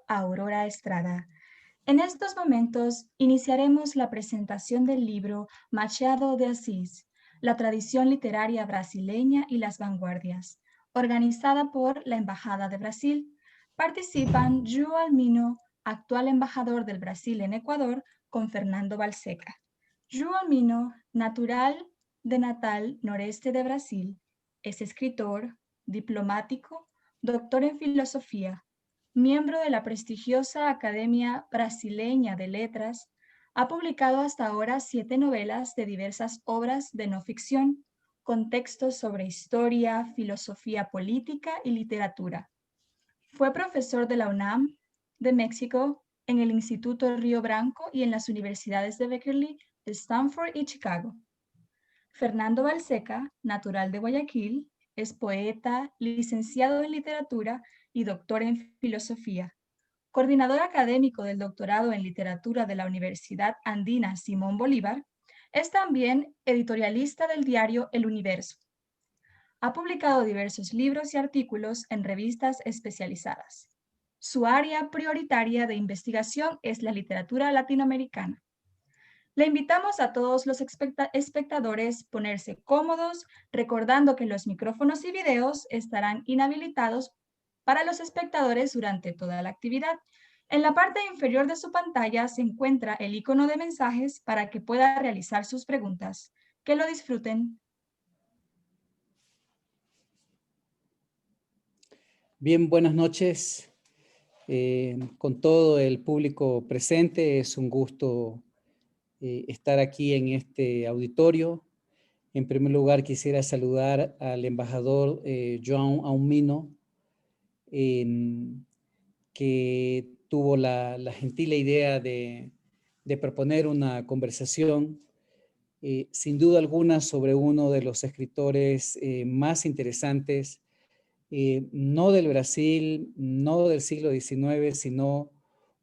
Aurora Estrada. En estos momentos iniciaremos la presentación del libro Machado de Assis, la tradición literaria brasileña y las vanguardias, organizada por la Embajada de Brasil. Participan João Mino, actual embajador del Brasil en Ecuador, con Fernando Balseca. João Mino, natural de Natal, noreste de Brasil, es escritor, diplomático, doctor en filosofía, miembro de la prestigiosa Academia Brasileña de Letras. Ha publicado hasta ahora 7 novelas de diversas obras de no ficción, con textos sobre historia, filosofía política y literatura. Fue profesor de la UNAM, de México, en el Instituto Río Branco y en las universidades de Berkeley, de Stanford y Chicago. Fernando Balseca, natural de Guayaquil, es poeta, licenciado en literatura y doctor en filosofía. Coordinador académico del doctorado en literatura de la Universidad Andina Simón Bolívar, es también editorialista del diario El Universo. Ha publicado diversos libros y artículos en revistas especializadas. Su área prioritaria de investigación es la literatura latinoamericana. Le invitamos a todos los espectadores a ponerse cómodos, recordando que los micrófonos y videos estarán inhabilitados para los espectadores durante toda la actividad. En la parte inferior de su pantalla se encuentra el icono de mensajes para que pueda realizar sus preguntas. Que lo disfruten. Bien, buenas noches. Con todo el público presente, es un gusto estar aquí en este auditorio. En primer lugar, quisiera saludar al embajador João Aumino, que tuvo la gentil idea de proponer una conversación, sin duda alguna, sobre uno de los escritores más interesantes, no del Brasil, no del siglo XIX, sino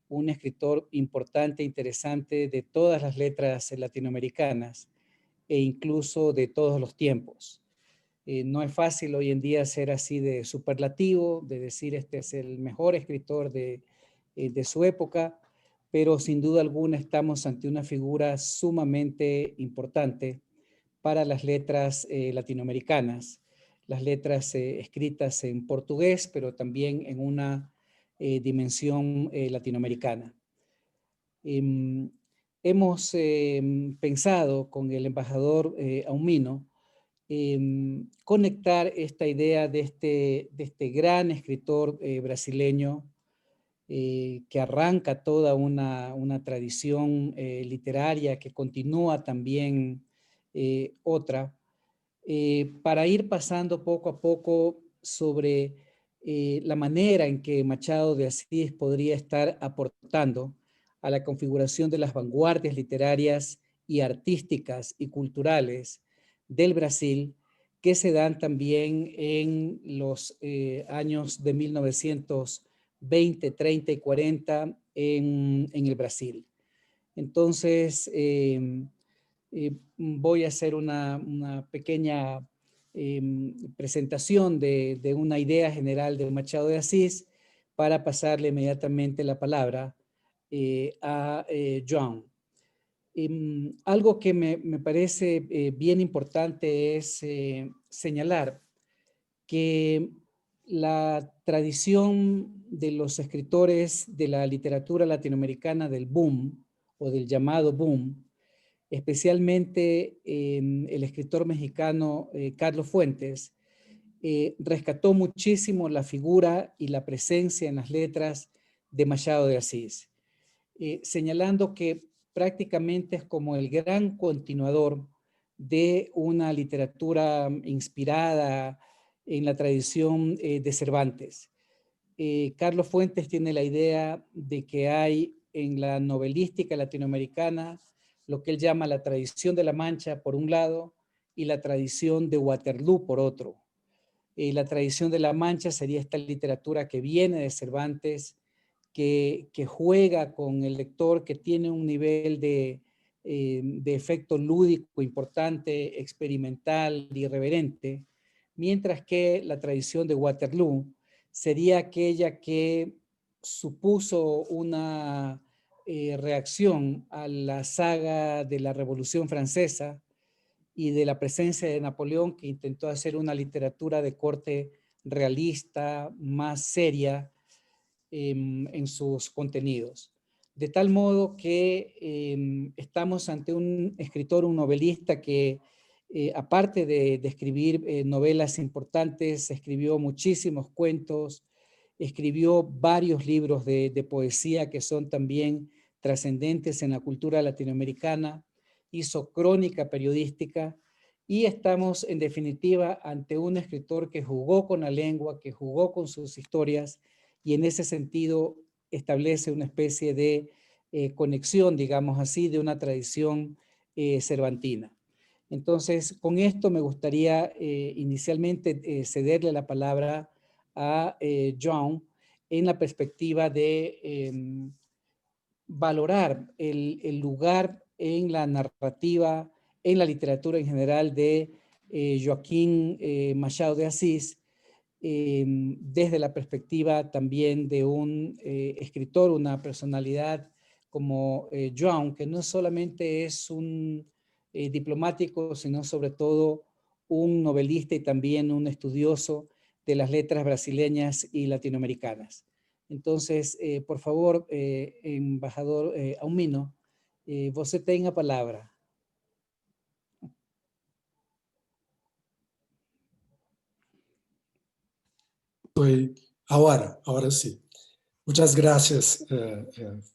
un escritor importante, interesante de todas las letras latinoamericanas e incluso de todos los tiempos. No es fácil hoy en día ser así de superlativo, de decir este es el mejor escritor de su época, pero sin duda alguna estamos ante una figura sumamente importante para las letras latinoamericanas, las letras escritas en portugués, pero también en una dimensión latinoamericana. Hemos pensado con el embajador Aumino conectar esta idea de este gran escritor brasileño que arranca toda una tradición literaria que continúa también otra, para ir pasando poco a poco sobre la manera en que Machado de Asís podría estar aportando a la configuración de las vanguardias literarias y artísticas y culturales del Brasil, que se dan también en los años de 1920, 30 y 40 en el Brasil. Entonces, voy a hacer una pequeña presentación de una idea general de Machado de Asís para pasarle inmediatamente la palabra a João. Algo que me parece bien importante es señalar que la tradición de los escritores de la literatura latinoamericana del boom o del llamado boom, especialmente el escritor mexicano Carlos Fuentes, rescató muchísimo la figura y la presencia en las letras de Machado de Asís, señalando que prácticamente es como el gran continuador de una literatura inspirada en la tradición de Cervantes. Carlos Fuentes tiene la idea de que hay en la novelística latinoamericana lo que él llama la tradición de la Mancha por un lado y la tradición de Waterloo por otro. La tradición de la Mancha sería esta literatura que viene de Cervantes, que juega con el lector, que tiene un nivel de efecto lúdico importante, experimental, irreverente, mientras que la tradición de Waterloo sería aquella que supuso una reacción a la saga de la Revolución Francesa y de la presencia de Napoleón, que intentó hacer una literatura de corte realista, más seria en sus contenidos. De tal modo que estamos ante un escritor, un novelista que aparte de escribir novelas importantes, escribió muchísimos cuentos, escribió varios libros de poesía que son también trascendentes en la cultura latinoamericana, hizo crónica periodística y estamos en definitiva ante un escritor que jugó con la lengua, que jugó con sus historias y en ese sentido establece una especie de conexión, digamos así, de una tradición cervantina. Entonces, con esto me gustaría inicialmente cederle la palabra a John en la perspectiva de valorar el lugar en la narrativa, en la literatura en general de Joaquín Machado de Asís, desde la perspectiva también de un escritor, una personalidad como Joan, que no solamente es un diplomático, sino sobre todo un novelista y también un estudioso de las letras brasileñas y latinoamericanas. Entonces, por favor, embajador Aumino, você tem a palavra. Ahora sí. Muchas gracias,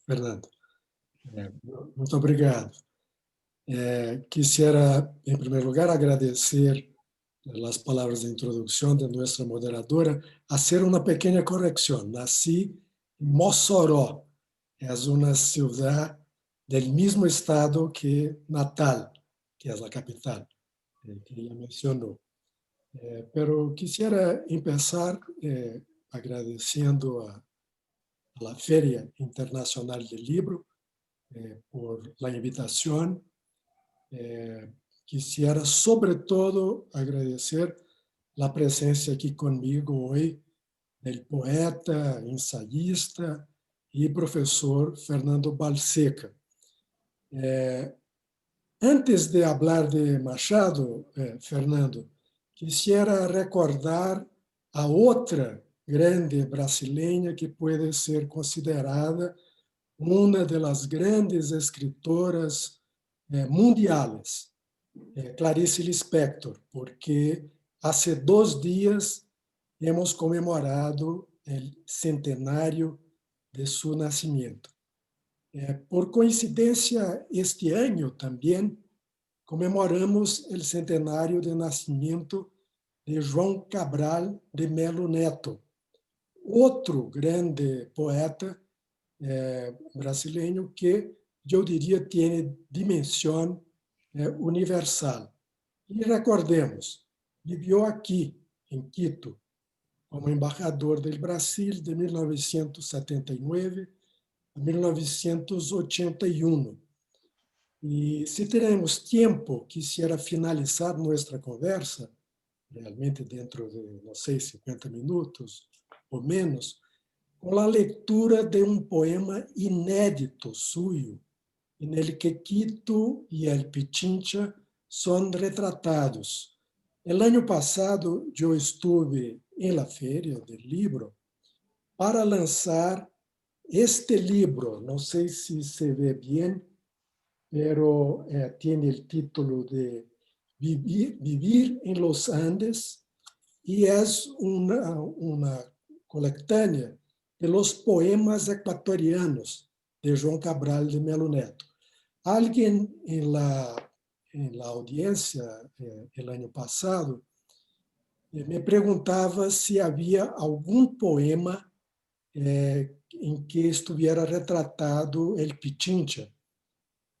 Fernando. Muito obrigado. Quisiera, en primer lugar, agradecer las palabras de introducción de nuestra moderadora, hacer una pequeña corrección. Nací en Mossoró, es una ciudad del mismo estado que Natal, que es la capital, que ella mencionó. Pero quisiera empezar agradeciendo a la Feria Internacional del Libro por la invitación. Quisiera sobre todo agradecer la presencia aquí conmigo hoy del poeta, ensayista y profesor Fernando Balseca. Antes de hablar de Machado, Fernando, quisiera recordar a outra grande brasileña que puede ser considerada una de las grandes escritoras mundiales, Clarice Lispector, porque hace 2 días hemos conmemorado el centenario de su nacimiento. Por coincidencia, este año también conmemoramos el centenario de nacimiento de João Cabral de Melo Neto, outro grande poeta brasileño que yo diría tiene dimensión universal. Y recordemos, vivió aquí, en Quito, como embajador del Brasil de 1979 a 1981. Y si tenemos tiempo, quisiera finalizar nuestra conversa, realmente dentro de, no sé, 50 minutos o menos, con la lectura de un poema inédito suyo, en el que Quito y el Pichincha son retratados. El año pasado yo estuve en la Feria del Libro para lanzar este libro, no sé si se ve bien, pero tiene el título de Vivir en los Andes y es una colectánea de los poemas ecuatorianos de João Cabral de Melo Neto. Alguien en la audiencia el año pasado me preguntaba si había algún poema en que estuviera retratado el Pichincha,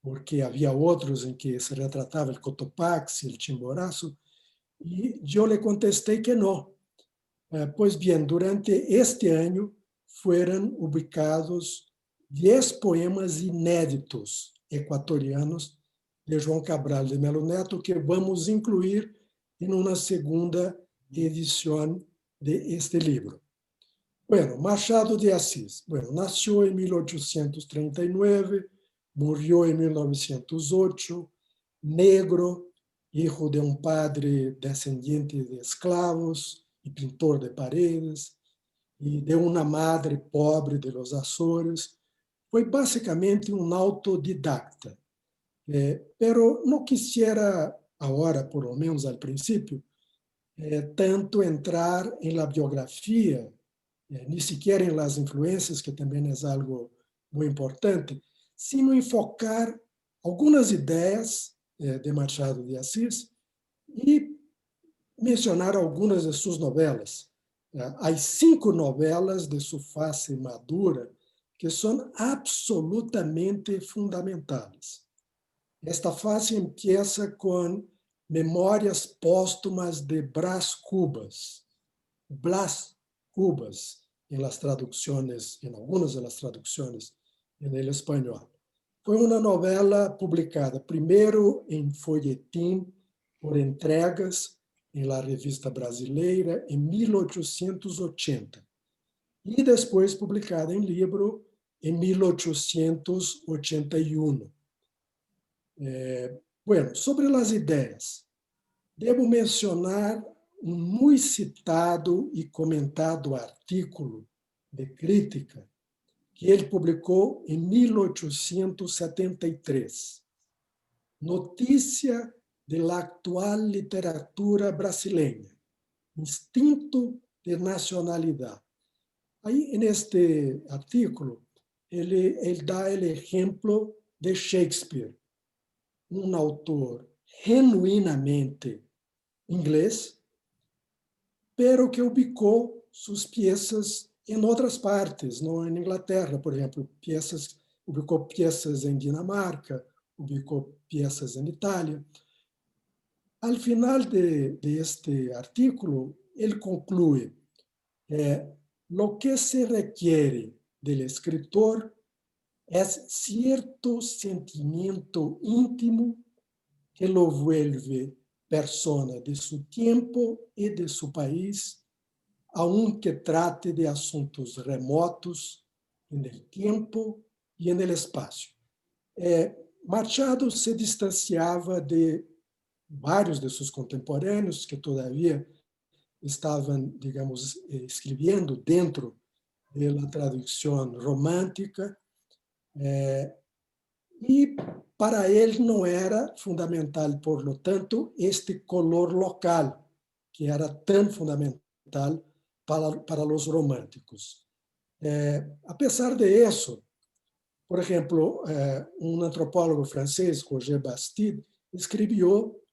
porque había otros en que se retrataba el Cotopaxi, el Chimborazo, y yo le contesté que no. Pues bien, durante este año fueron ubicados 10 poemas inéditos ecuatorianos de João Cabral de Melo Neto que vamos incluir en una segunda edición de este libro. Bueno, Machado de Assis. Bueno, nació en 1839, murió en 1908, negro, hijo de un padre descendiente de esclavos y pintor de paredes, y de una madre pobre de los Azores. Foi basicamente um autodidacta. Pero não quisiera agora, por lo menos al princípio, tanto entrar em la biografia, ni siquiera en las influências, que também é algo muito importante, sino enfocar algumas ideias de Machado de Assis e mencionar algumas de suas novelas. Há 5 novelas de sua fase madura que são absolutamente fundamentais. Esta fase empieza com Memórias Póstumas de Brás Cubas. Blas Cubas, em las traducciones, em algumas das traduções em espanhol. Foi uma novela publicada primeiro em folhetim por entregas em la Revista Brasileira em 1880 e depois publicada em livro em 1881. Bueno, sobre as ideias, devo mencionar um muito citado e comentado artículo de crítica que ele publicou em 1873. Notícia da atual literatura brasileira, instinto de nacionalidade. Aí, neste artículo, ele dá o exemplo de Shakespeare, um autor genuinamente inglês, pero que ubicou suas peças em outras partes, não em Inglaterra, por exemplo, ubicou peças em Dinamarca, ubicou peças em Itália. Al final de este artículo, ele conclui: lo que se requiere del escritor es cierto sentimiento íntimo que lo vuelve persona de su tiempo y de su país, aunque trate de asuntos remotos en el tiempo y en el espacio. Machado se distanciava de vários de seus contemporâneos que todavia estavam, digamos, escrevendo dentro da tradução romântica, e para ele não era fundamental, por lo tanto, este color local, que era tão fundamental para os românticos. Apesar de isso, por exemplo, um antropólogo francês, Roger Bastide, escreveu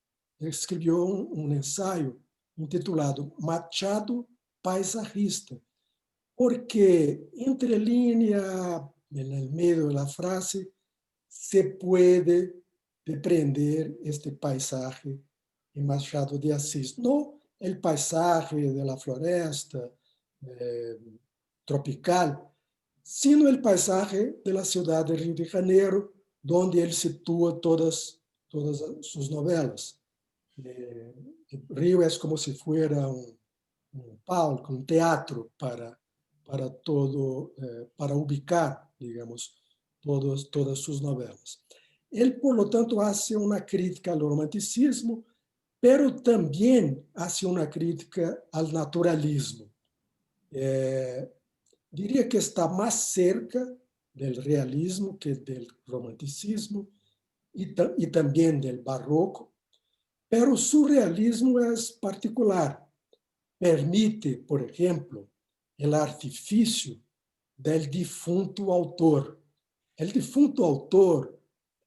um ensaio intitulado Machado Paisajista, porque entre linhas, no meio da frase, se pode depreender este paisaje em Machado de Assis. Não o paisaje de la floresta tropical, sino o paisaje de la ciudad de Rio de Janeiro, onde ele situa todas suas novelas. Rio é como se fosse palco, um teatro para ubicar, digamos, todas suas novelas. Ele, por lo tanto, hace uma crítica ao romanticismo, pero também hace uma crítica ao naturalismo. Diria que está mais cerca do realismo que do romanticismo e também do barroco, pero o surrealismo é particular. Permite, por exemplo, o artifício del difunto autor. O difunto autor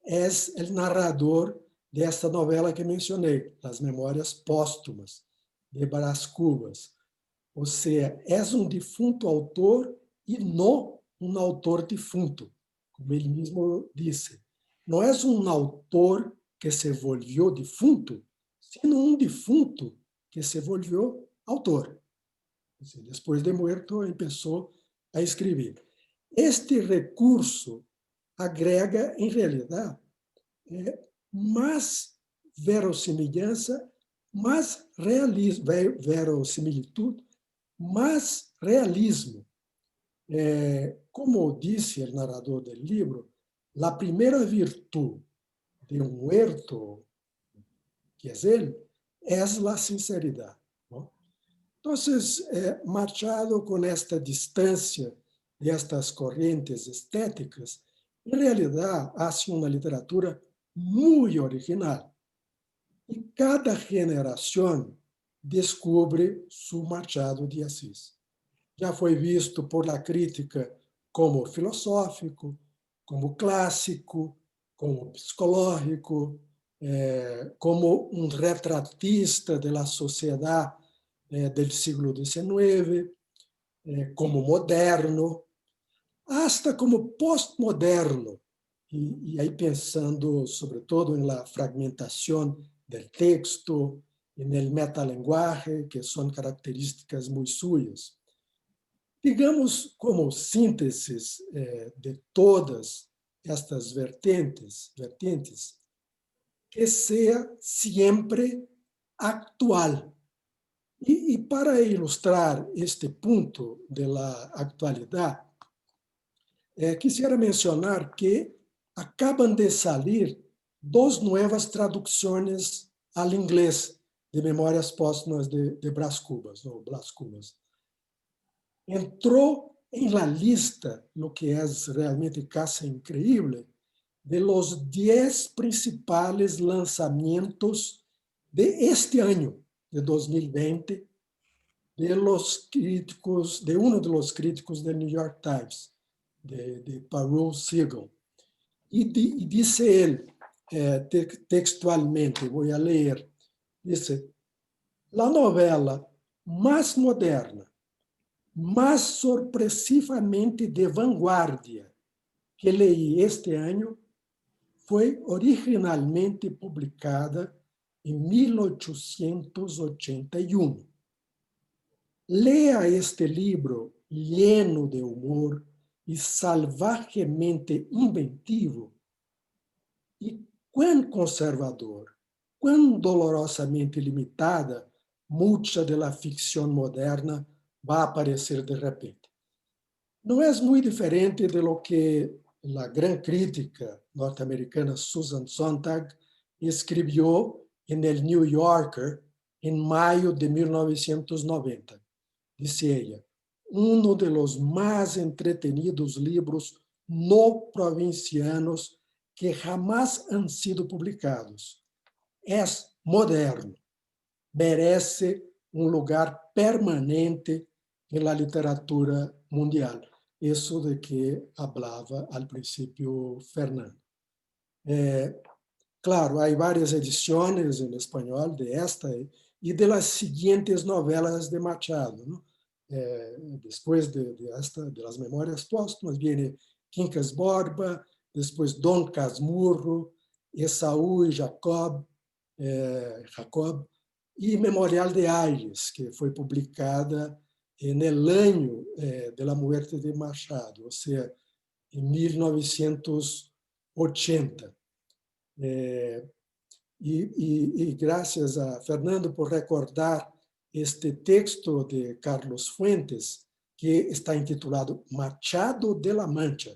é o narrador desta novela que mencionei, As Memórias Póstumas, de Brás Cubas. Ou seja, é um defunto autor e não um autor defunto, como ele mesmo disse. Não é um autor que se volvió defunto, sino um defunto que se volvió autor. Depois de morto, começou a escrever. Este recurso agrega, em realidade, mais verossimilhança, mais realismo, verossimilitude, mais realismo Como dice el narrador del libro, la primera virtud de un huerto, que es él, es la sinceridad, ¿no? Entonces, Machado, con esta distancia de estas corrientes estéticas, en realidad hace una literatura muy original. Y cada generación descubre su Machado de Assis. Já foi visto por la crítica como filosófico, como clássico, como psicológico, como um retratista da sociedade do século XIX, como moderno, hasta como postmoderno. E aí pensando, sobretudo, na fragmentação do texto, e no metalenguaje, que são características muito suyas. Digamos, como sínteses de todas estas vertentes, que seja sempre actual. E para ilustrar este ponto da atualidade, quisiera mencionar que acaban de salir duas novas traduções ao inglês de Memórias Póstumas de Brás Cubas, ou Blas Cubas. Entrou em la lista, lo que é realmente casi increíble, de los 10 principales lanzamientos de este año, de 2020, de los críticos, de uno de los críticos del New York Times, de Parul Siegel. E disse ele, textualmente, vou ler, disse, la novela mais moderna, mas sorpresivamente de vanguardia que leí este ano foi originalmente publicada em 1881. Lea este livro lleno de humor e salvajemente inventivo, e quão conservador, quão dolorosamente limitada mucha de la ficção moderna vai aparecer de repente. Não é muito diferente de lo que a grande crítica norte-americana Susan Sontag escreveu em El New Yorker em maio de 1990. Disse ela, um dos mais entretenidos livros no provincianos que jamás han sido publicados. É moderno, merece um lugar permanente na literatura mundial. Isso de que falava ao princípio Fernando. Claro, há várias edições em espanhol de esta e de las seguintes novelas de Machado, ¿no? Depois de las Memórias Póstumas, viene Quincas Borba, depois Dom Casmurro, Esaú e Jacob, e Memorial de Aires, que foi publicada no ano da morte de Machado, ou seja, em 1980. E graças a Fernando por recordar este texto de Carlos Fuentes, que está intitulado Machado de la Mancha.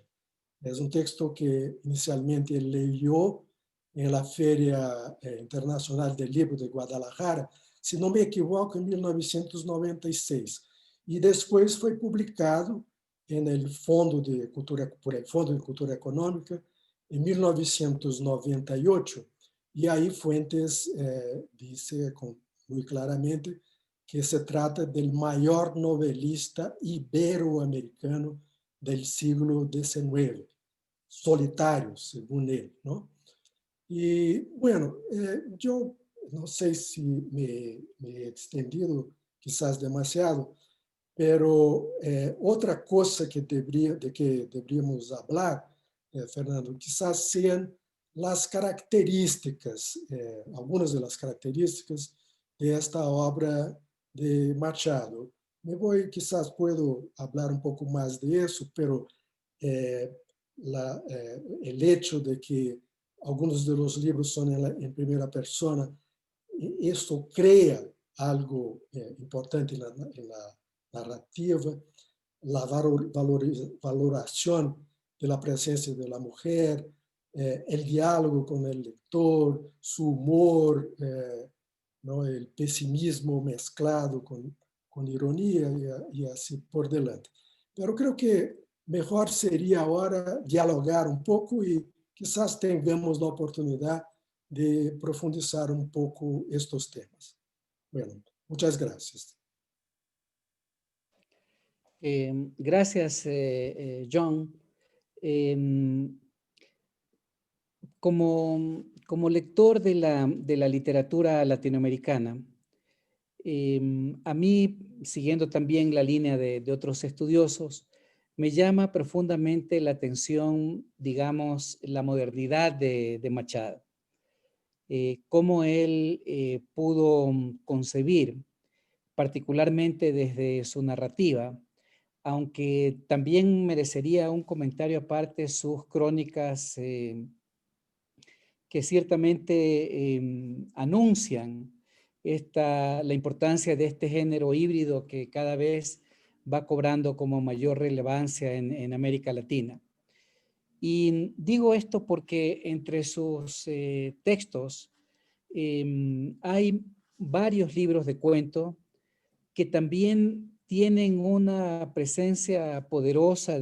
É um texto que inicialmente ele leu na Feira Internacional do Livro de Guadalajara, se não me equivoco, em 1996. E depois foi publicado no Fundo de Cultura Econômica em 1998. E aí Fuentes disse muito claramente que se trata do maior novelista ibero-americano do século XIX, solitário, segundo ele, não? E, bueno, eu não sei se me he extendido quizás demasiado, pero outra coisa que deveríamos falar, Fernando, quizás sean las características, algumas das características de esta obra de Machado. Quizás puedo hablar un poco más de eso, pero el hecho de que algunos de los libros son en primera persona, eso crea algo importante en la narrativa. la valoración de la presencia de la mujer, el diálogo con el lector, su humor, ¿no? El pesimismo mezclado con ironía y así por delante. Pero creo que mejor sería ahora dialogar un poco y quizás tengamos la oportunidad de profundizar un poco estos temas. Bueno, muchas gracias. Gracias, John. Como lector de la literatura latinoamericana, a mí, siguiendo también la línea de otros estudiosos, me llama profundamente la atención, digamos, la modernidad de Machado. Cómo él pudo concebir, particularmente desde su narrativa, aunque también merecería un comentario aparte sus crónicas que ciertamente anuncian la importancia de este género híbrido que cada vez va cobrando como mayor relevancia en América Latina. Y digo esto porque entre sus textos hay varios libros de cuento que también tienen una presencia poderosa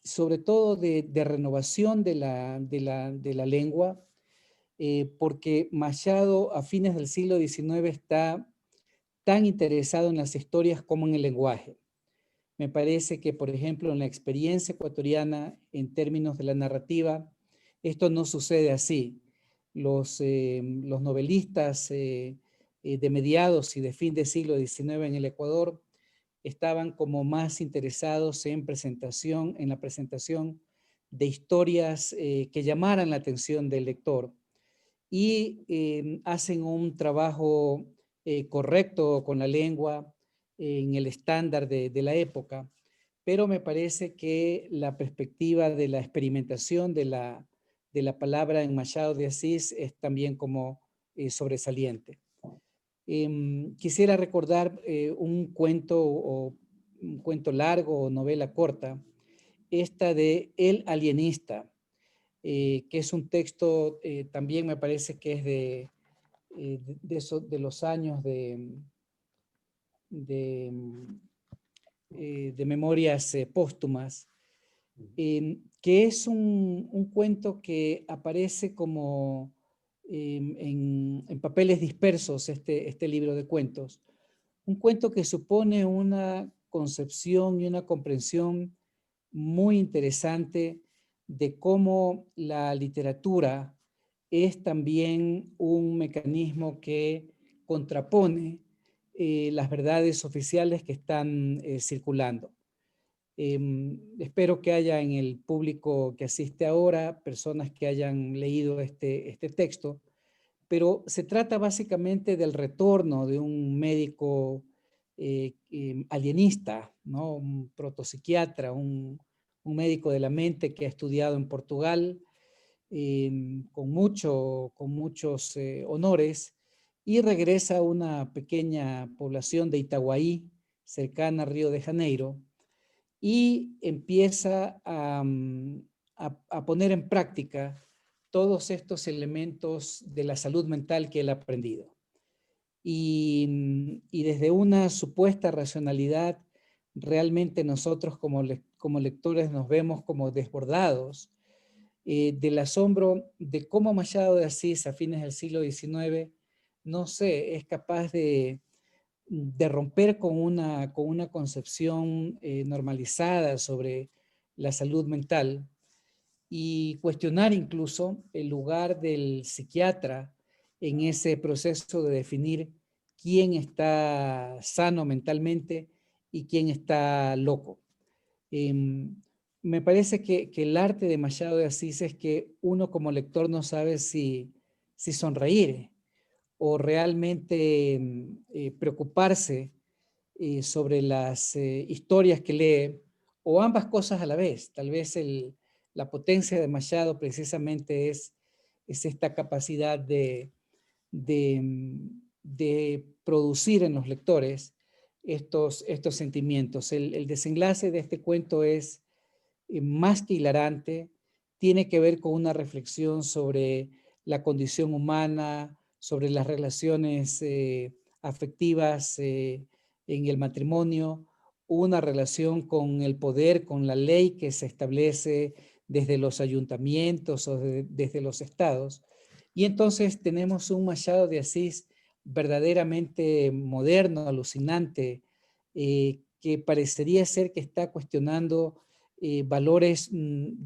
sobre todo de renovación de la lengua, porque Machado a fines del siglo XIX está tan interesado en las historias como en el lenguaje. Me parece que, por ejemplo, en la experiencia ecuatoriana, en términos de la narrativa, esto no sucede así. Los novelistas de mediados y de fin del siglo XIX en el Ecuador estaban como más interesados en la presentación de historias que llamaran la atención del lector y hacen un trabajo correcto con la lengua en el estándar de la época, pero me parece que la perspectiva de la experimentación de la palabra en Machado de Asís es también como sobresaliente. Quisiera recordar un cuento largo o novela corta, esta de El alienista, que es un texto, también me parece que es de los años de memorias póstumas, que es un cuento que aparece como en papeles dispersos, este libro de cuentos. Un cuento que supone una concepción y una comprensión muy interesante de cómo la literatura es también un mecanismo que contrapone las verdades oficiales que están circulando. Espero que haya en el público que asiste ahora personas que hayan leído este texto, pero se trata básicamente del retorno de un médico alienista, ¿no? Un protopsiquiatra, un médico de la mente que ha estudiado en Portugal con muchos honores y regresa a una pequeña población de Itaguaí, cercana a Río de Janeiro, y empieza a poner en práctica todos estos elementos de la salud mental que él ha aprendido. Y desde una supuesta racionalidad, realmente nosotros como lectores nos vemos como desbordados del asombro de cómo Machado de Asís a fines del siglo XIX, no sé, es capaz de romper con una concepción normalizada sobre la salud mental y cuestionar incluso el lugar del psiquiatra en ese proceso de definir quién está sano mentalmente y quién está loco. Me parece que el arte de Machado de Asís es que uno como lector no sabe si sonreír o realmente preocuparse sobre las historias que lee, o ambas cosas a la vez. Tal vez la potencia de Machado precisamente es esta capacidad de producir en los lectores estos sentimientos. El desenlace de este cuento es más que hilarante, tiene que ver con una reflexión sobre la condición humana, sobre las relaciones afectivas en el matrimonio, una relación con el poder, con la ley que se establece desde los ayuntamientos o desde los estados. Y entonces tenemos un Machado de Asís verdaderamente moderno, alucinante, que parecería ser que está cuestionando valores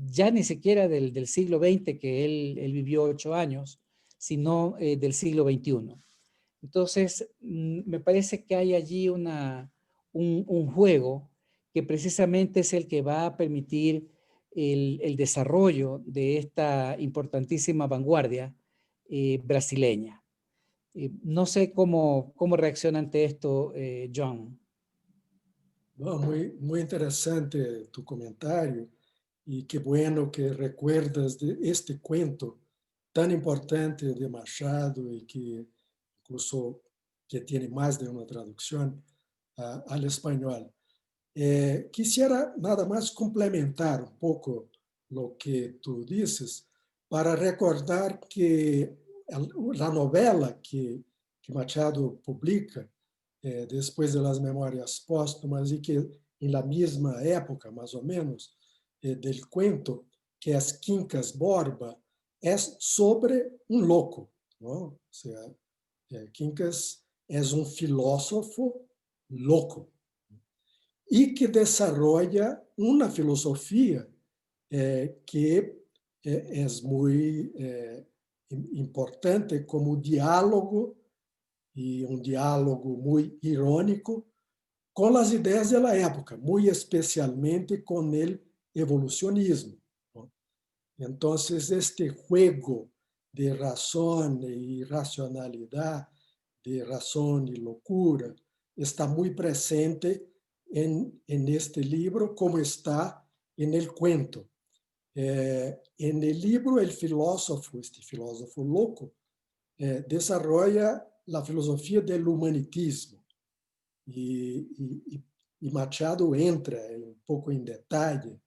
ya ni siquiera del siglo XX, que él vivió 8 años, sino del siglo XXI. Entonces, me parece que hay allí un juego que precisamente es el que va a permitir el desarrollo de esta importantísima vanguardia brasileña. No sé cómo reacciona ante esto, John. Bom, muy interesante tu comentario y qué bueno que recuerdas de este cuento tan importante de Machado y que incluso que tiene más de una traducción al español. Quisiera nada más complementar un poco lo que tú dices para recordar que la novela que Machado publica después de las Memorias Póstumas y que en la misma época, más o menos, del cuento, que es Quincas Borba, es sobre un loco, ¿no? O sea, Quincas es un filósofo loco y que desarrolla una filosofía que es muy importante como diálogo y un diálogo muy irónico con las ideas de la época, muy especialmente con el evolucionismo, ¿no? Entonces, este juego de razón y racionalidad, de razón y locura, está muy presente en este libro, como está en el cuento. En el libro, el filósofo, este filósofo loco, desarrolla la filosofía del humanitismo. Y Machado entra un poco en detalle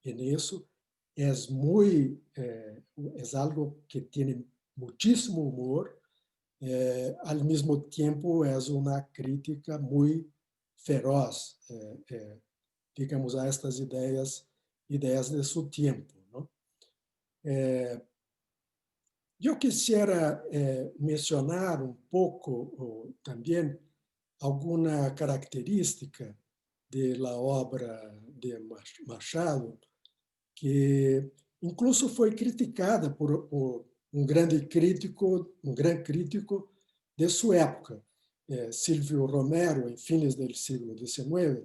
en eso. Es es algo que tiene muchísimo humor, al mismo tiempo es una crítica muy feroz, digamos, a estas ideas de su tiempo, ¿no? Yo quisiera mencionar un poco también alguna característica de la obra de Machado, que incluso foi criticada por um gran crítico de sua época, Silvio Romero, em fines do século XIX,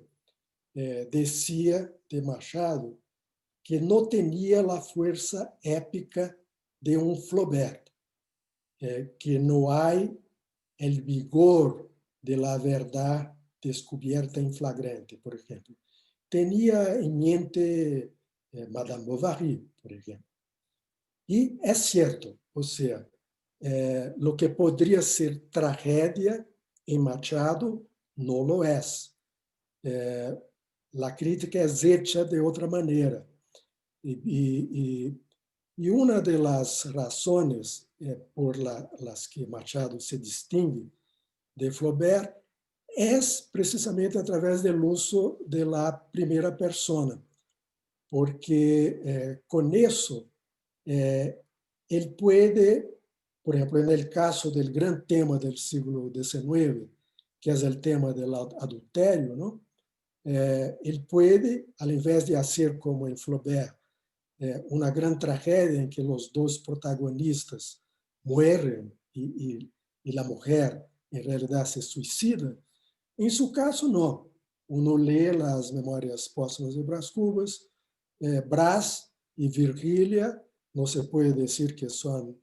decía de Machado que não tinha a força épica de um Flaubert, que não há o vigor de la verdad descubierta en flagrante, por ejemplo. Tenía en mente Madame Bovary, por ejemplo. Y es cierto, o sea, lo que podría ser tragedia en Machado no lo es. La crítica es hecha de otra manera. Y una de las razones por las que Machado se distingue de Flaubert es precisamente a través del uso de la primera persona, porque con eso él puede, por ejemplo, en el caso del gran tema del siglo XIX, que es el tema del adulterio, ¿no? Él puede, al invés de hacer como en Flaubert, una gran tragedia en que los dos protagonistas mueren y la mujer en realidad se suicida, en su caso no. Uno lee las Memorias Póstumas de Brás Cubas, Brás y Virgilia, no se puede decir que son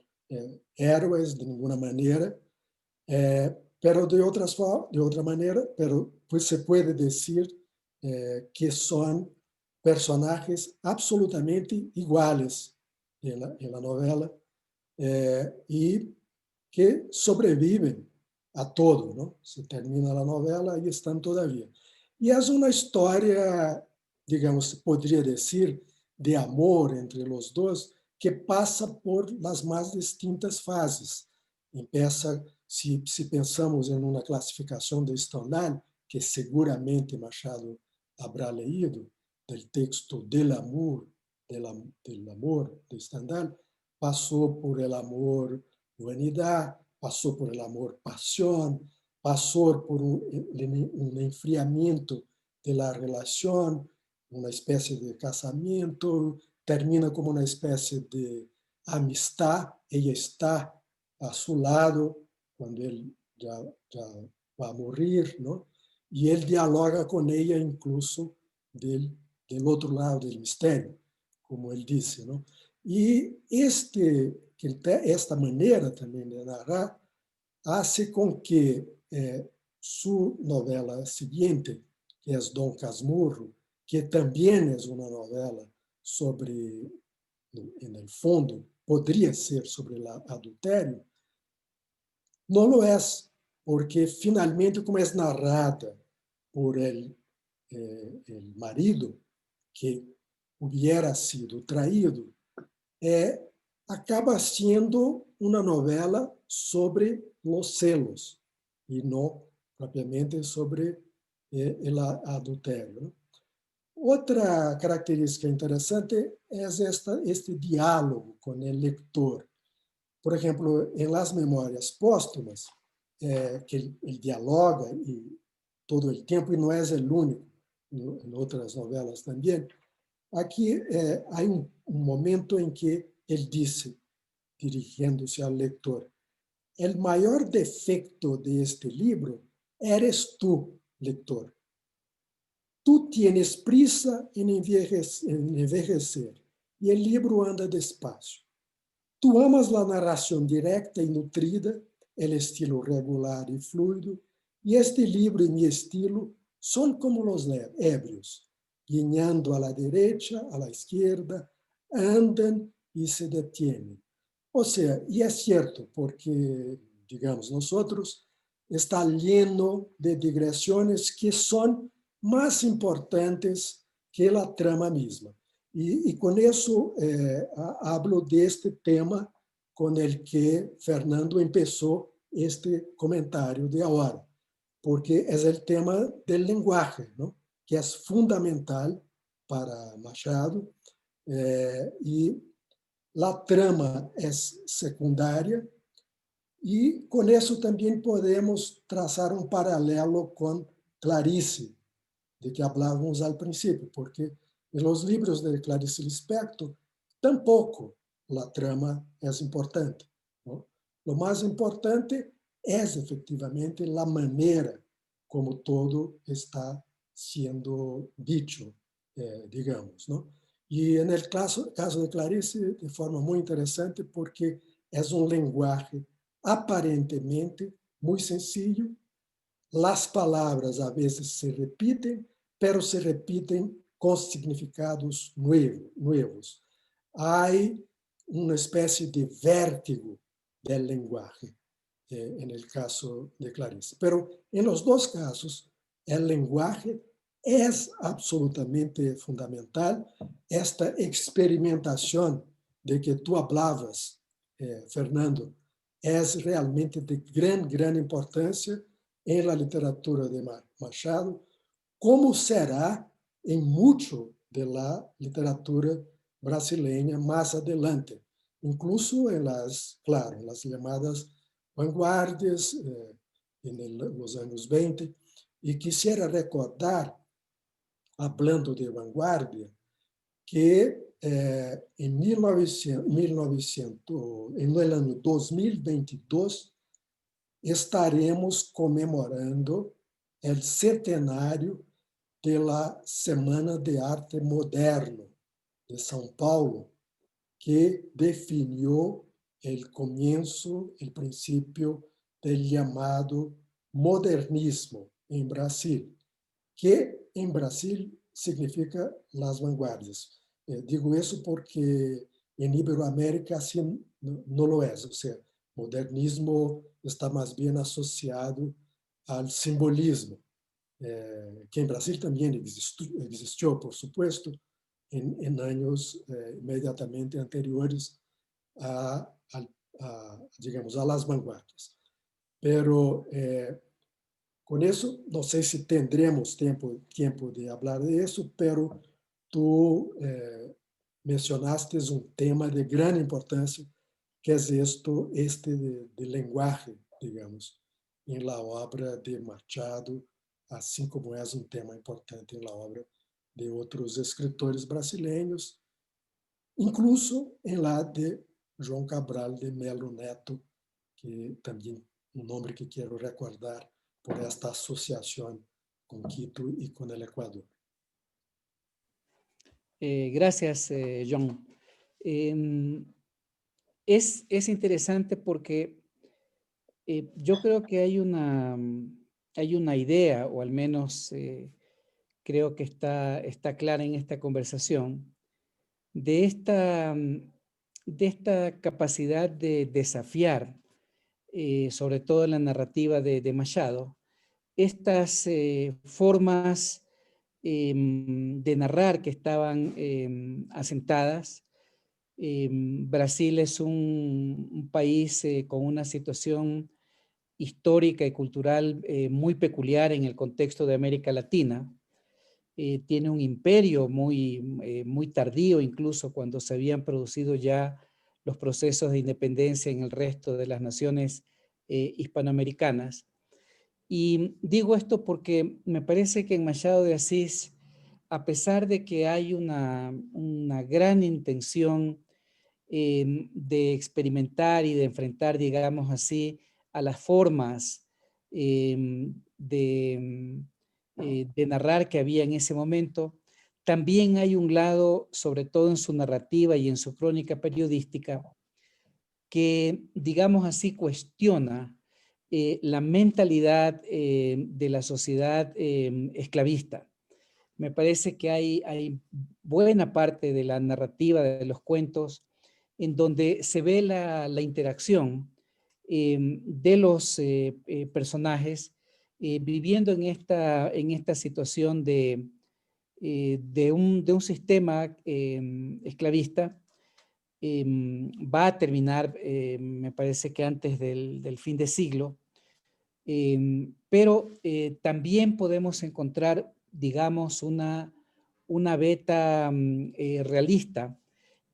héroes de ninguna manera, pero de otra manera, pero pues se puede decir que son personajes absolutamente iguales en la novela y que sobreviven a todo, ¿no? Se termina la novela y están todavía. Y es una historia, digamos, se podría decir, de amor entre los dos, que pasa por las más distintas fases. Empieza, si pensamos en una clasificación de Stendhal, que seguramente Machado habrá leído, del texto del amor, del amor de Stendhal, pasó por el amor humanidad, pasó por el amor pasión, pasó por un enfriamiento de la relación, una especie de casamiento, termina como una especie de amistad, ella está a su lado cuando él ya va a morir, ¿no? Y él dialoga con ella incluso del otro lado del misterio, como él dice, ¿no? Y esta manera también de narrar hace con que su novela siguiente, que es Don Casmurro, que también es una novela sobre, en el fondo, podría ser sobre el adulterio, no lo es, porque finalmente, como es narrada por el marido que hubiera sido traído, acaba siendo una novela sobre los celos y no propiamente sobre el adulterio, ¿no? Outra característica interessante é este diálogo com o lector. Por exemplo, em Las Memórias Póstumas, que ele dialoga e todo o tempo, e não é o único, em outras novelas também, aqui há um momento em que ele disse, dirigindo-se ao lector, o maior defecto deste livro eres tu, lector. Tú tienes prisa en envejecer y el libro anda despacio. Tú amas la narración directa y nutrida, el estilo regular y fluido, y este libro y mi estilo son como los ebrios, guiñando a la derecha, a la izquierda, andan y se detienen. O sea, y es cierto, porque, digamos, nosotros está lleno de digresiones que son más importantes que la trama misma. Y con eso hablo de este tema con el que Fernando empezó este comentario de ahora, porque es el tema del lenguaje, ¿no? Que es fundamental para Machado, y la trama es secundaria, y con eso también podemos trazar un paralelo con Clarice, de que hablábamos al principio, porque en los libros de Clarice Lispector tampoco la trama es importante, ¿no? Lo más importante es efectivamente la manera como todo está siendo dicho, digamos, ¿no? Y en el caso de Clarice, de forma muy interesante, porque es un lenguaje aparentemente muy sencillo. Las palabras a veces se repiten, pero se repiten con significados nuevos. Hay una especie de vértigo del lenguaje en el caso de Clarice. Pero en los dos casos, el lenguaje es absolutamente fundamental. Esta experimentación de que tú hablabas, Fernando, es realmente de gran importancia en la literatura de Machado, como será en mucho de la literatura brasileña más adelante, incluso en claro, en las llamadas vanguardias en los años 20. Y quisiera recordar, hablando de vanguardia, que en 1900, en el año 2022, estaremos comemorando o centenário da Semana de Arte Moderno de São Paulo, que definiu o começo, o princípio do chamado modernismo em Brasil, que em Brasil significa las vanguardias. Digo isso porque em Iberoamérica assim não lo é, ou seja, modernismo está más bien asociado al simbolismo, que en Brasil también existió, por supuesto, en años inmediatamente anteriores digamos, a las vanguardias. Pero con eso, no sé si tendremos tiempo de hablar de eso, pero tú mencionaste un tema de gran importancia, que es este de lenguaje, digamos, en la obra de Machado, así como es un tema importante en la obra de otros escritores brasileños, incluso en la de João Cabral de Melo Neto, que también un nombre que quiero recordar por esta asociación con Quito y con el Ecuador. Gracias, John. Es interesante porque yo creo que hay una idea, o al menos creo que está clara en esta conversación, de esta capacidad de desafiar, sobre todo en la narrativa de Machado, estas formas de narrar que estaban asentadas. Brasil es un país con una situación histórica y cultural muy peculiar en el contexto de América Latina. Tiene un imperio muy tardío, incluso cuando se habían producido ya los procesos de independencia en el resto de las naciones hispanoamericanas. Y digo esto porque me parece que en Machado de Asís, a pesar de que hay una gran intención de experimentar y de enfrentar, digamos así, a las formas de narrar que había en ese momento, también hay un lado, sobre todo en su narrativa y en su crónica periodística, que, digamos así, cuestiona la mentalidad de la sociedad esclavista. Me parece que hay buena parte de la narrativa de los cuentos en donde se ve la interacción de los personajes viviendo en esta situación de un sistema esclavista. Va a terminar, me parece que antes del fin de siglo, pero también podemos encontrar, digamos, una beta realista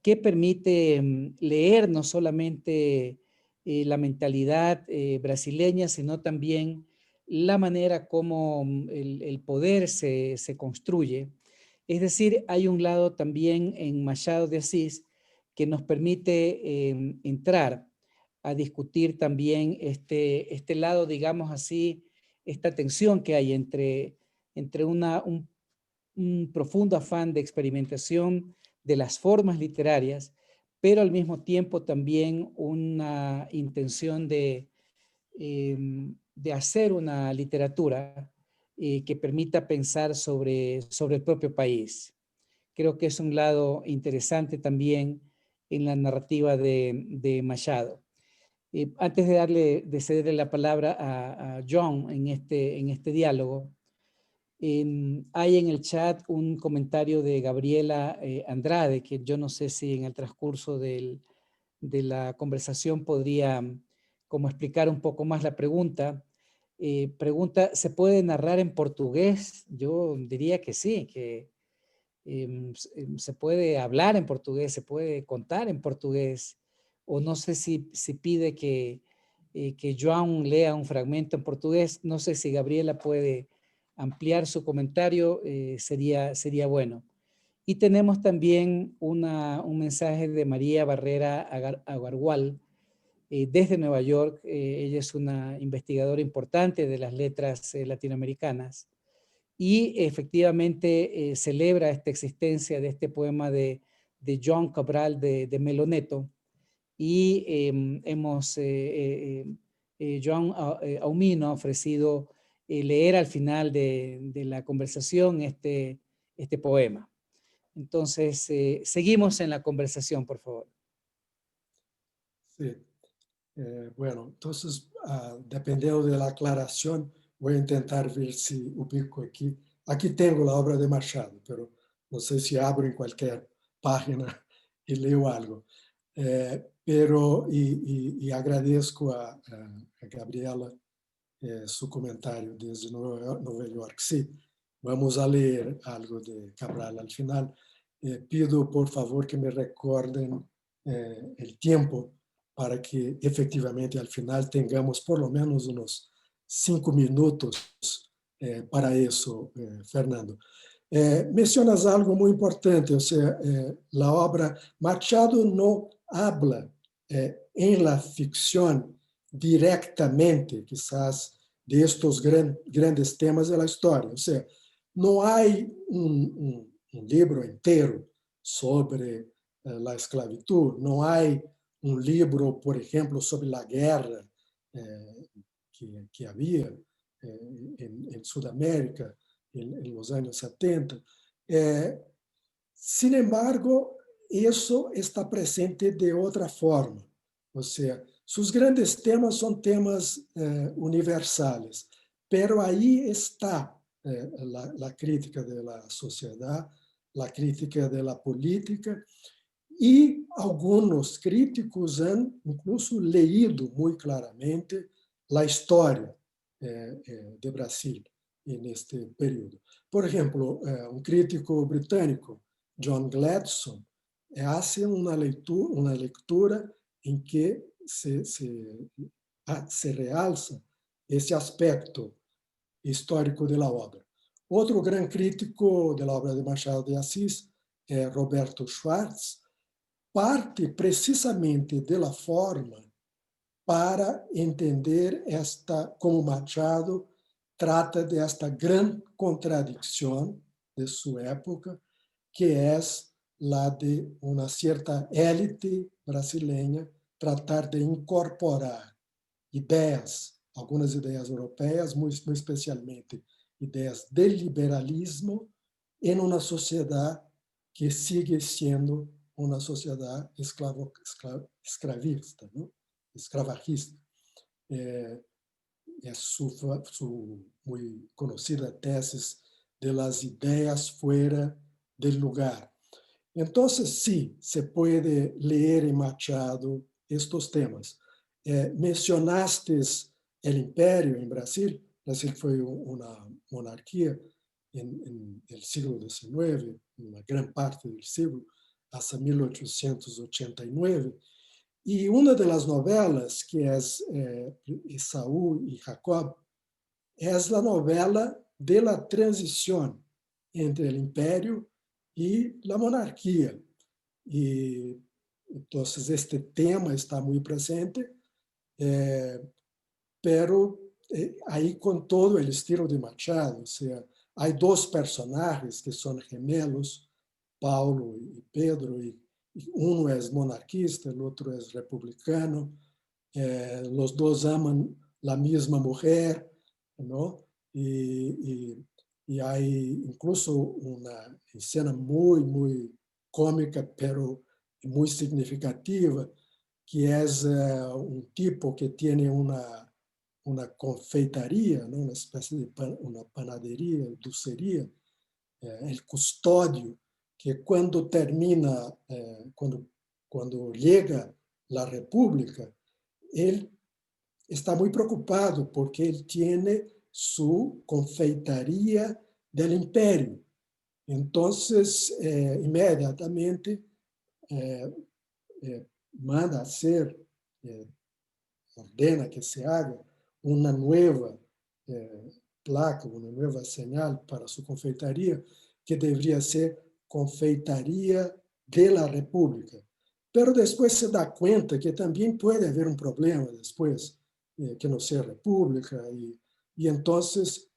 que permite leer no solamente la mentalidad brasileña, sino también la manera como el poder se construye. Es decir, hay un lado también en Machado de Asís que nos permite entrar a discutir también este lado, digamos así, esta tensión que hay entre un profundo afán de experimentación de las formas literarias, pero al mismo tiempo también una intención de hacer una literatura que permita pensar sobre el propio país. Creo que es un lado interesante también en la narrativa de Machado. Antes de cederle la palabra a John en este diálogo, hay en el chat un comentario de Gabriela Andrade, que yo no sé si en el transcurso de la conversación podría como explicar un poco más la pregunta. Pregunta, ¿se puede narrar en portugués? Yo diría que sí, que se puede hablar en portugués, se puede contar en portugués, o no sé si pide que João lea un fragmento en portugués. No sé si Gabriela puede ampliar su comentario, sería bueno. Y tenemos también un mensaje de María Barrera Agarwal, desde Nueva York. Ella es una investigadora importante de las letras latinoamericanas y efectivamente celebra esta existencia de este poema de João Cabral de Melo Neto. Y João Aumino ha ofrecido leer al final de la conversación este poema. Entonces, seguimos en la conversación, por favor. Sí. Bueno, entonces, dependiendo de la aclaración, voy a intentar ver si ubico aquí. Aquí tengo la obra de Machado, pero no sé si abro en cualquier página y leo algo. Y agradezco a Gabriela su comentario desde Nueva York. Sí, vamos a leer algo de Cabral al final. Pido, por favor, que me recuerden el tiempo para que efectivamente al final tengamos por lo menos unos 5 minutos para eso, Fernando. Mencionas algo muy importante, o sea, la obra Machado no habla en la ficción directamente, quizás, de estos grandes temas de la historia. O sea, no hay un libro entero sobre la esclavitud, no hay un libro, por ejemplo, sobre la guerra que había en Sudamérica en los años 70. Sin embargo, eso está presente de otra forma. O sea, sus grandes temas son temas universales, pero ahí está la crítica de la sociedad, la crítica de la política, y algunos críticos han incluso leído muy claramente la historia de Brasil en este periodo. Por ejemplo, un crítico británico, John Gladstone, hace una lectura en que se realza ese aspecto histórico de la obra. Otro gran crítico de la obra de Machado de Assis, Roberto Schwartz, parte precisamente de la forma para entender como Machado trata de esta gran contradicción de su época, que es la de una cierta élite brasileña tratar de incorporar ideias, algunas ideias europeias, muy especialmente ideias del liberalismo, en una sociedad que sigue siendo una sociedad esclavista, ¿no? Escravagista. Es su muy conocida tesis de las ideas fuera del lugar. Entonces, sí, se puede leer en Machado estos temas. Mencionaste el imperio en Brasil. Brasil fue una monarquía en el siglo XIX, una gran parte del siglo, hasta 1889. Y una de las novelas, que es Esaú y Jacob, es la novela de la transición entre el imperio y la monarquía. Y entonces este tema está muy presente, pero ahí con todo el estilo de Machado. O sea, hay dos personajes que son gemelos, Paulo y Pedro, y uno es monarquista, el otro es republicano. Los dos aman la misma mujer, ¿no? Y hay incluso una escena muy cómica, pero muy significativa, que es un tipo que tiene una confeitaría, ¿no? Una especie de una panadería, dulcería, el custodio, que cuando termina, cuando llega la República, él está muy preocupado porque él tiene su confeitaría del imperio. Entonces, inmediatamente manda hacer, ordena que se haga una nueva placa, una nueva señal para su confeitaría, que debería ser Confeitaría de la República. Pero después se da cuenta que también puede haber un problema después, que no sea República, y entonces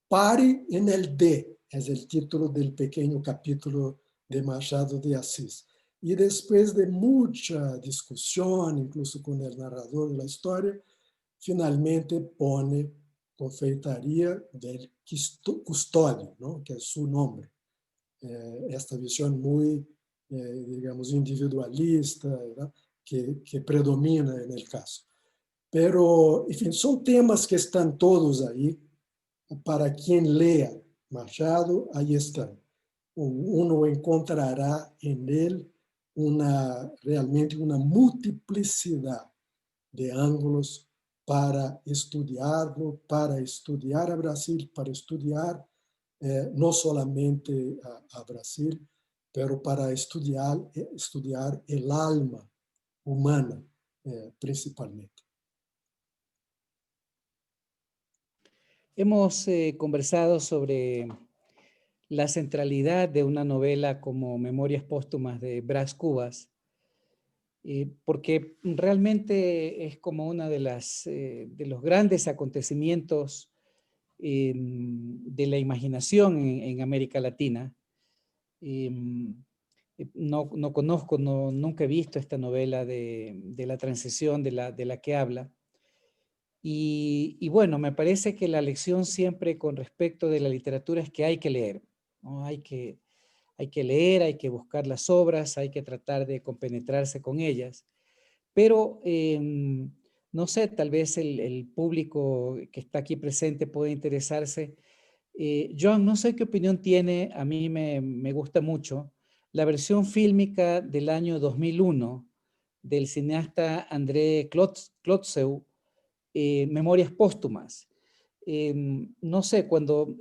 Pare en el D, es el título del pequeño capítulo de Machado de Assis. Y después de mucha discusión, incluso con el narrador de la historia, finalmente pone Confeitaría del Custodio, ¿no? Que es su nombre. Esta visión muy, digamos, individualista, ¿no? que predomina en el caso. Pero, en fin, son temas que están todos ahí. Para quien lea Machado, ahí están. Uno encontrará en él realmente una multiplicidad de ángulos para estudiarlo, para estudiar a Brasil, para estudiar no solamente a Brasil, pero para estudiar el alma humana principalmente. Hemos conversado sobre la centralidad de una novela como Memorias Póstumas de Brás Cubas, porque realmente es como una de los grandes acontecimientos de la imaginación en América Latina. No conozco, nunca he visto esta novela de la transición de la que habla. Y bueno, me parece que la lección siempre con respecto de la literatura es que hay que leer, ¿no? Hay que leer, hay que buscar las obras, hay que tratar de compenetrarse con ellas. Pero, no sé, tal vez el público que está aquí presente puede interesarse. Joan, no sé qué opinión tiene, a mí me gusta mucho, la versión fílmica del año 2001 del cineasta André Klotzew, Memorias Póstumas. No sé, cuando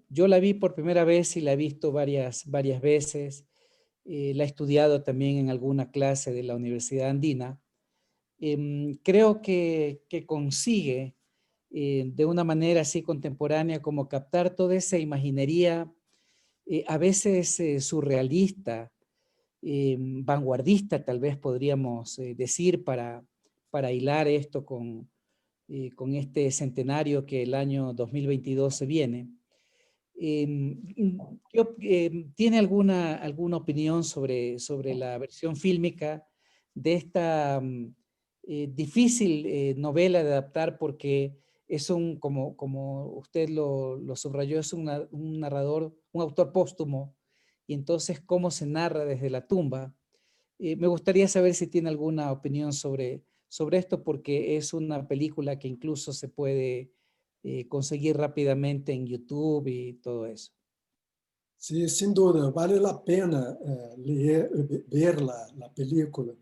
yo la vi por primera vez y la he visto varias veces, la he estudiado también en alguna clase de la Universidad Andina, creo que consigue de una manera así contemporánea como captar toda esa imaginería, a veces surrealista, vanguardista tal vez podríamos decir para hilar esto con este centenario que el año 2022 se viene. ¿Tiene alguna opinión sobre la versión fílmica de esta difícil novela de adaptar? Porque es como usted lo subrayó, es un narrador, un autor póstumo, y entonces cómo se narra desde la tumba. Me gustaría saber si tiene alguna opinión sobre esto, porque es una película que incluso se puede conseguir rápidamente en YouTube y todo eso. Sí, sin duda, vale la pena ver la película.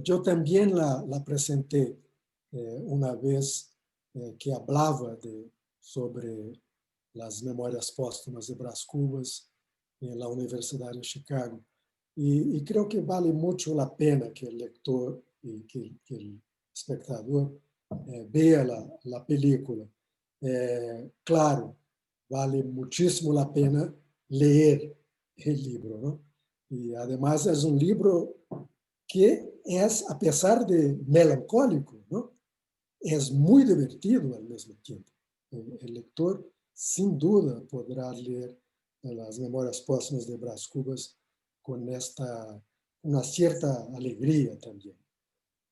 Yo también la presenté una vez que hablaba sobre las memorias póstumas de Brás Cubas en la Universidad de Chicago. Y creo que vale mucho la pena que el lector y que el espectador vea la película. Claro, vale muchísimo la pena leer el libro, ¿no? Y además es un libro que es, a pesar de melancólico, ¿no? Es muy divertido al mismo tiempo. El lector, sin duda, podrá leer las Memorias Póstumas de Brás Cubas con una cierta alegría también,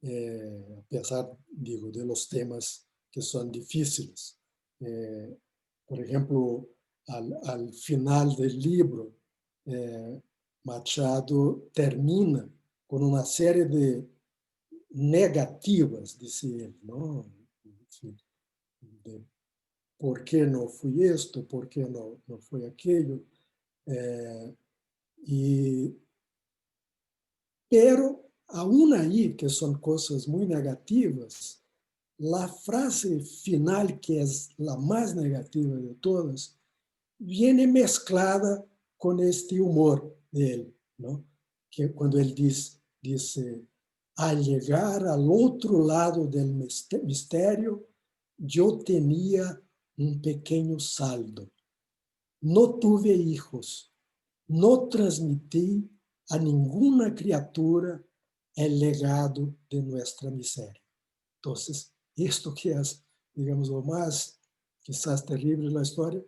a pesar, digo, de los temas que son difíciles. Por ejemplo, al final del libro, Machado termina con una serie de negativas, dice él, ¿no? De por qué no fui esto, por qué no fue aquello. Y, pero aún ahí, que son cosas muy negativas, la frase final, que es la más negativa de todas, viene mezclada con este humor de él, ¿no? Que cuando él dice, al llegar al otro lado del misterio, yo tenía un pequeño saldo. No tuve hijos, no transmití a ninguna criatura el legado de nuestra miseria. Entonces, esto que es, digamos, lo más quizás terrible de la historia,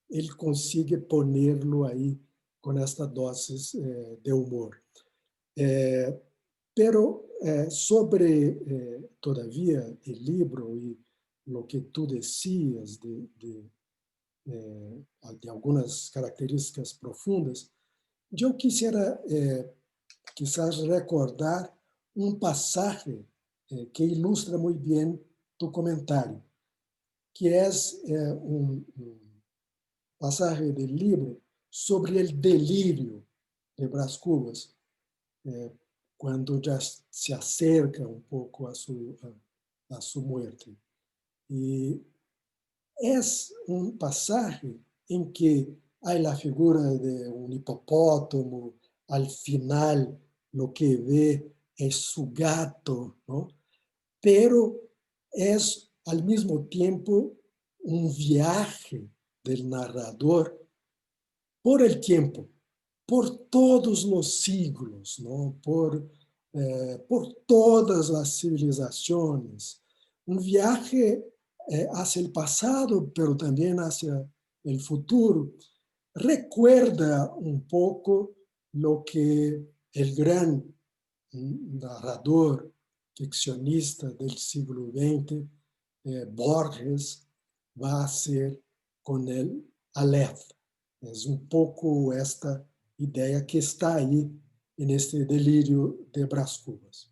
él consigue ponerlo ahí con esta dosis de humor. Pero sobre todavía el libro y lo que tú decías de algunas características profundas, yo quisiera quizás recordar un pasaje que ilustra muy bien tu comentario, que es un pasaje del libro sobre el delirio de Brás Cubas, cuando ya se acerca un poco a su muerte. Y es un pasaje en que hay la figura de un hipopótamo, al final lo que ve es su gato, ¿no? Pero es al mismo tiempo un viaje del narrador por el tiempo, por todos los siglos, ¿no? Por todas las civilizaciones. Un viaje hacia el pasado, pero también hacia el futuro. Recuerda un poco lo que el gran narrador, ficcionista del siglo XX, Borges, va a hacer con el Aleph. Es un poco esta idea que está ahí en este delirio de Brás Cubas.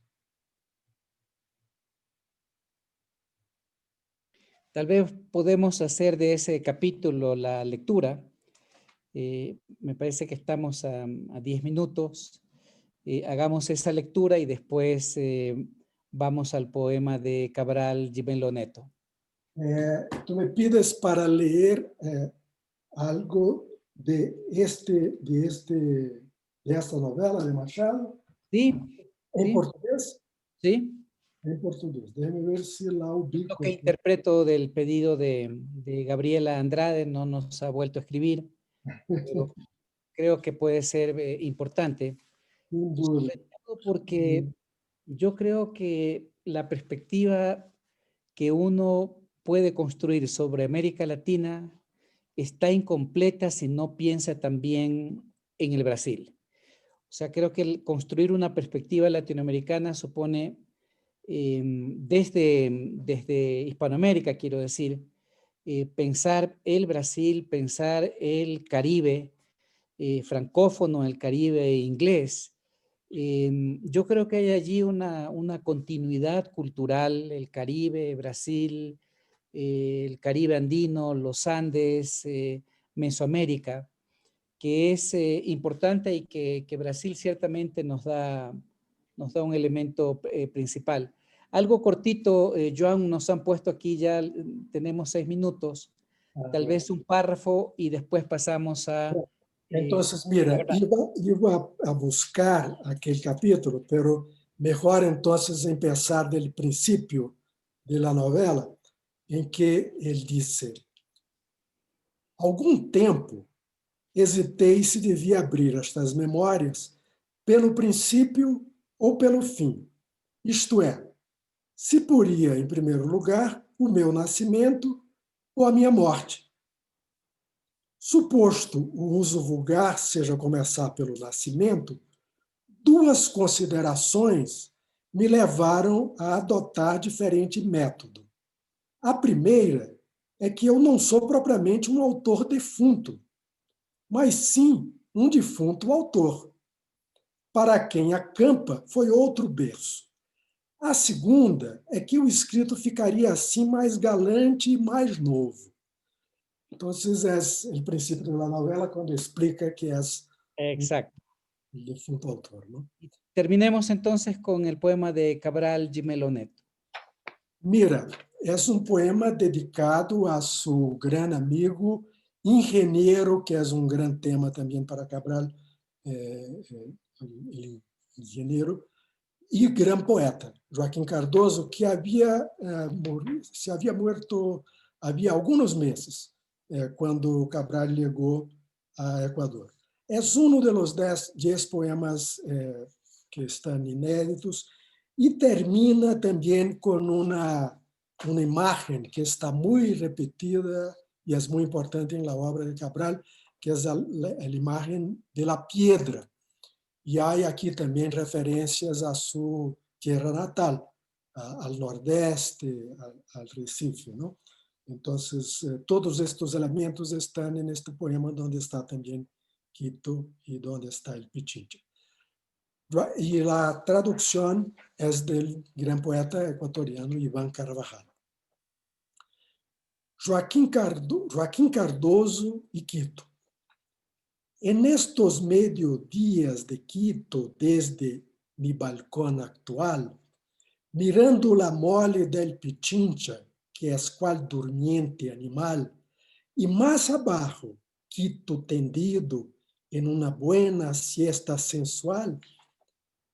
Tal vez podemos hacer de ese capítulo la lectura. Me parece que estamos a 10 minutos. Hagamos esa lectura y después vamos al poema de Cabral Gimeno Neto. Tú me pides para leer algo de esta novela de Machado Sí, en sí, portugués. sí. En portugués. Déjame ver si la Lo ubico que aquí. interpreto del pedido de Gabriela Andrade, no nos ha vuelto a escribir, pero creo que puede ser importante, Sin duda. sobre todo porque yo creo que la perspectiva que uno puede construir sobre América Latina está incompleta si no piensa también en el Brasil. O sea, creo que construir una perspectiva latinoamericana supone, desde Hispanoamérica, quiero decir, pensar el Brasil, pensar el Caribe, francófono, el Caribe inglés. Yo creo que hay allí una continuidad cultural, el Caribe, Brasil, el Caribe andino, los Andes, Mesoamérica, que es importante y que Brasil ciertamente nos da un elemento principal. Algo cortito, Joan, nos han puesto aquí ya, tenemos 6 minutos, tal vez un párrafo y después pasamos a... Entonces, mira, iba a buscar aquel capítulo, pero mejor entonces empezar del principio de la novela, en que él dice: algum tempo hesitei se devia abrir estas memórias pelo princípio ou pelo fim, isto é, se poria, em primeiro lugar, o meu nascimento ou a minha morte. Suposto o uso vulgar seja começar pelo nascimento, duas considerações me levaram a adotar diferente método. A primeira é que eu não sou propriamente um autor defunto, mas sim um defunto autor, para quem acampa foi outro berço. A segunda é que o escrito ficaria assim mais galante e mais novo. Entonces es el principio de la novela cuando explica que es Exacto. el defunto autor, ¿no? Terminemos entonces con el poema de Cabral Gimeno Neto. Mira, es un poema dedicado a su gran amigo, ingeniero, que es un gran tema también para Cabral, el ingeniero, y gran poeta, Joaquín Cardoso, que se había muerto había algunos meses, cuando Cabral llegó a Ecuador. Es uno de los 10 poemas que están inéditos y termina también con una imagen que está muy repetida y es muy importante en la obra de Cabral, que es la imagen de la piedra. Y hay aquí también referencias a su tierra natal, al nordeste, al Recife, ¿no? Entonces, todos estos elementos están en este poema donde está también Quito y donde está el Pichincha. Y la traducción es del gran poeta ecuatoriano Iván Carvajal. Joaquín Cardoso y Quito. En estos mediodías de Quito, desde mi balcón actual, mirando la mole del Pichincha, que es cual durmiente animal, y más abajo, Quito tendido en una buena siesta sensual,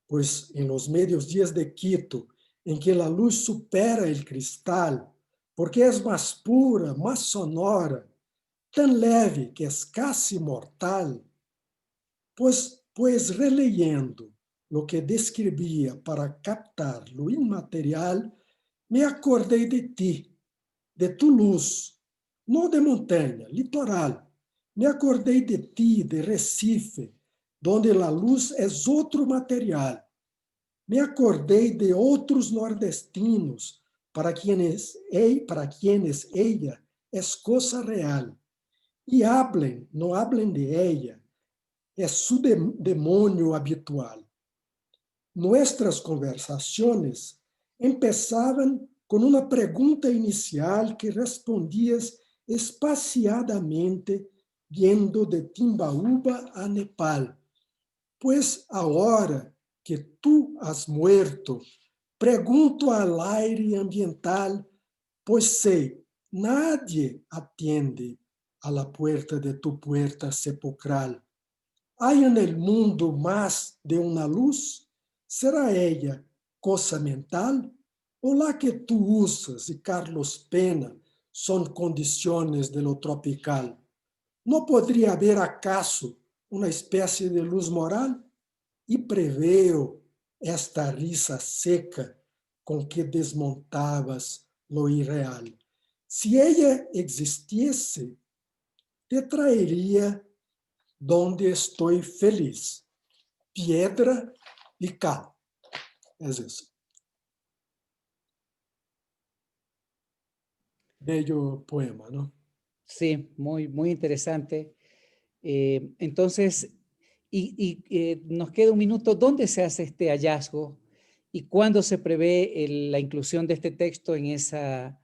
pues en los medios días de Quito, en que la luz supera el cristal, porque es más pura, más sonora, tan leve que es casi mortal, pues releyendo lo que describía para captar lo inmaterial, me acordei de ti, de tu luz, no de montaña, litoral. Me acordei de ti, de Recife, donde la luz es otro material. Me acordei de outros nordestinos para quienes ella es cosa real. Y hablen, no hablen de ella, es su demonio habitual. Nuestras conversaciones empezaban con una pregunta inicial que respondías espaciadamente yendo de Timbaúba a Nepal. Pues ahora que tú has muerto, pregunto al aire ambiental, pues sé, nadie atiende a la puerta de tu puerta sepulcral. ¿Hay en el mundo más de una luz? ¿Será ella cosa mental? ¿O la que tú usas y Carlos Pena son condiciones de lo tropical? ¿No podría haber acaso una especie de luz moral? Y preveo esta risa seca con que desmontabas lo irreal. Si ella existiese, te traería donde estoy feliz, piedra y cal. Es eso. Bello poema, ¿no? Sí, muy, muy interesante. Entonces, nos queda un minuto. ¿Dónde se hace este hallazgo y cuándo se prevé la inclusión de este texto en esa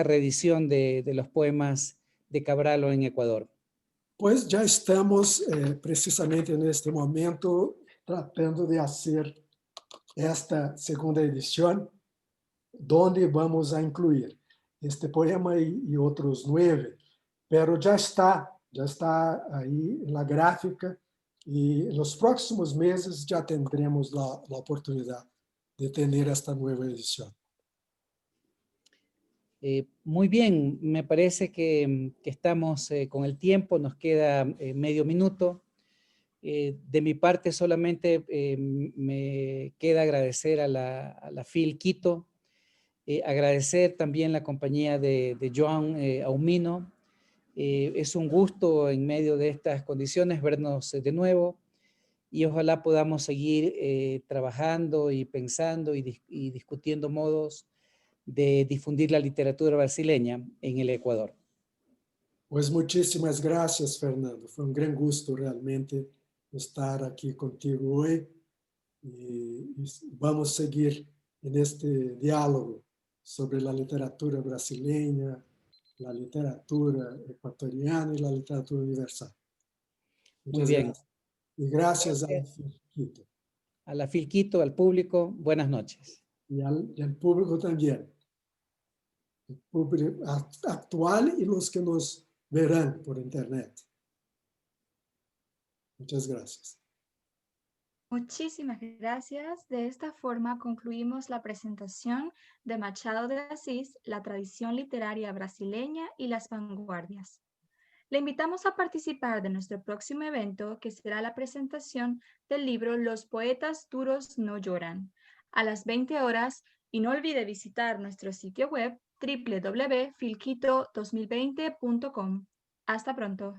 reedición de los poemas de Cabral en Ecuador? Pues ya estamos precisamente en este momento tratando de hacer esta segunda edición, donde vamos a incluir este poema y otros 9, pero ya está ahí en la gráfica y en los próximos meses ya tendremos la oportunidad de tener esta nueva edición. Muy bien, me parece que estamos con el tiempo, nos queda medio minuto. De mi parte solamente me queda agradecer a la FIL Quito, agradecer también la compañía de Joan Aumino. Es un gusto en medio de estas condiciones vernos de nuevo y ojalá podamos seguir trabajando y pensando y discutiendo modos de difundir la literatura brasileña en el Ecuador. Pues muchísimas gracias, Fernando. Fue un gran gusto realmente estar aquí contigo hoy y vamos a seguir en este diálogo sobre la literatura brasileña, la literatura ecuatoriana y la literatura universal. Muy Muchas bien. gracias. Y gracias a Gracias Quito. a la FIL Quito, al público, buenas noches. Y al público también. El público actual y los que nos verán por internet. Muchas gracias. Muchísimas gracias. De esta forma concluimos la presentación de Machado de Asís, la tradición literaria brasileña y las vanguardias. Le invitamos a participar de nuestro próximo evento, que será la presentación del libro Los poetas duros no lloran, a las 20 horas, y no olvide visitar nuestro sitio web www.filquito2020.com. Hasta pronto.